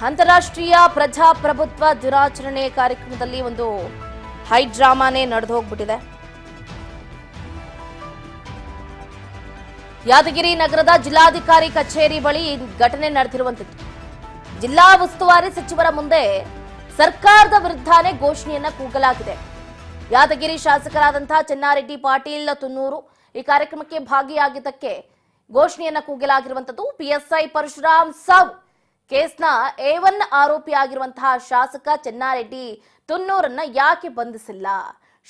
ಅಂತಾರಾಷ್ಟ್ರೀಯ ಪ್ರಜಾಪ್ರಭುತ್ವ ದಿನಾಚರಣೆ ಕಾರ್ಯಕ್ರಮದಲ್ಲಿ ಒಂದು ಹೈ ಡ್ರಾಮಾನೇ ನಡೆದು ಹೋಗ್ಬಿಟ್ಟಿದೆ. ಯಾದಗಿರಿ ನಗರದ ಜಿಲ್ಲಾಧಿಕಾರಿ ಕಚೇರಿ ಬಳಿ ಘಟನೆ ನಡೆದಿರುವಂತದ್ದು. ಜಿಲ್ಲಾ ಉಸ್ತುವಾರಿ ಸಚಿವರ ಮುಂದೆ ಸರ್ಕಾರದ ವಿರುದ್ಧನೇ ಘೋಷಣೆಯನ್ನ ಕೂಗಲಾಗಿದೆ. ಯಾದಗಿರಿ ಶಾಸಕರಾದಂತಹ ಚೆನ್ನಾರೆಡ್ಡಿ ಪಾಟೀಲ್ ತುನ್ನೂರು ಈ ಕಾರ್ಯಕ್ರಮಕ್ಕೆ ಭಾಗಿಯಾಗಿದ್ದಕ್ಕೆ ಘೋಷಣೆಯನ್ನ ಕೂಗಲಾಗಿರುವಂತದ್ದು. ಪಿಎಸ್ಐ ಪರಶುರಾಮ್ ಸಾವು ಕೇಸ್ನ A1 ಆರೋಪಿಯಾಗಿರುವಂತಹ ಶಾಸಕ ಚೆನ್ನಾರೆಡ್ಡಿ ತುನ್ನೂರನ್ನ ಯಾಕೆ ಬಂಧಿಸಿಲ್ಲ?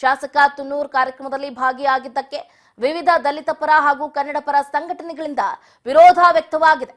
ಶಾಸಕ ತುನ್ನೂರ್ ಕಾರ್ಯಕ್ರಮದಲ್ಲಿ ಭಾಗಿಯಾಗಿದ್ದಕ್ಕೆ ವಿವಿಧ ದಲಿತ ಪರ ಹಾಗೂ ಕನ್ನಡ ಪರ ಸಂಘಟನೆಗಳಿಂದ ವಿರೋಧ ವ್ಯಕ್ತವಾಗಿದೆ.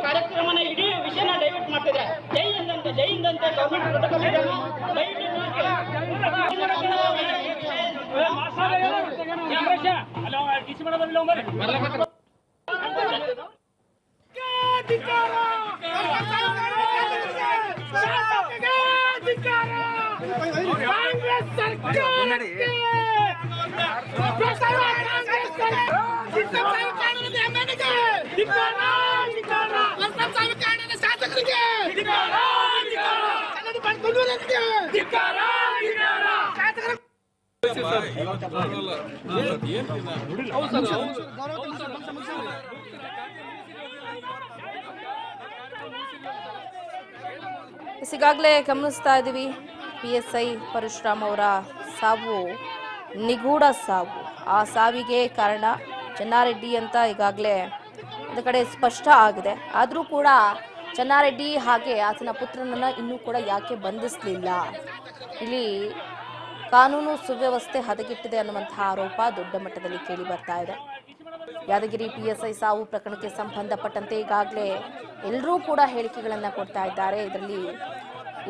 ಕಾರ್ಯಕ್ರಮನ ಇಡೀ ವಿಷಯನ ಡೈವರ್ಟ್ ಮಾಡ್ತಿದ್ರೆ ಜೈ ಹಿಂದಂತೆ ಗವರ್ಮೆಂಟ್ ಈಗಾಗಲೇ ಗಮನಿಸ್ತಾ ಇದ್ದೀವಿ, PSI ಪರಶುರಾಮ್ ಅವರ ಸಾವು ನಿಗೂಢ ಸಾವು. ಆ ಸಾವಿಗೆ ಕಾರಣ ಚೆನ್ನಾರೆಡ್ಡಿ ಅಂತ ಈಗಾಗಲೇ ಒಂದು ಕಡೆ ಸ್ಪಷ್ಟ ಆಗಿದೆ. ಆದರೂ ಕೂಡ ಚೆನ್ನಾರೆಡ್ಡಿ ಹಾಗೆ ಆತನ ಪುತ್ರನನ್ನ ಇನ್ನೂ ಕೂಡ ಯಾಕೆ ಬಂಧಿಸಲಿಲ್ಲ? ಇಲ್ಲಿ ಕಾನೂನು ಸುವ್ಯವಸ್ಥೆ ಹದಗೆಟ್ಟಿದೆ ಅನ್ನುವಂತಹ ಆರೋಪ ದೊಡ್ಡ ಮಟ್ಟದಲ್ಲಿ ಕೇಳಿ ಬರ್ತಾ ಇದೆ. ಯಾದಗಿರಿ PSI ಸಾವು ಪ್ರಕರಣಕ್ಕೆ ಸಂಬಂಧಪಟ್ಟಂತೆ ಈಗಾಗಲೇ ಎಲ್ಲರೂ ಕೂಡ ಹೇಳಿಕೆಗಳನ್ನ ಕೊಡ್ತಾ ಇದ್ದಾರೆ. ಇದರಲ್ಲಿ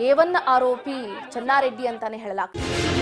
A1 ಆರೋಪಿ ಚೆನ್ನಾರೆಡ್ಡಿ ಅಂತಾನೆ ಹೇಳಲಾಗ್ತದೆ.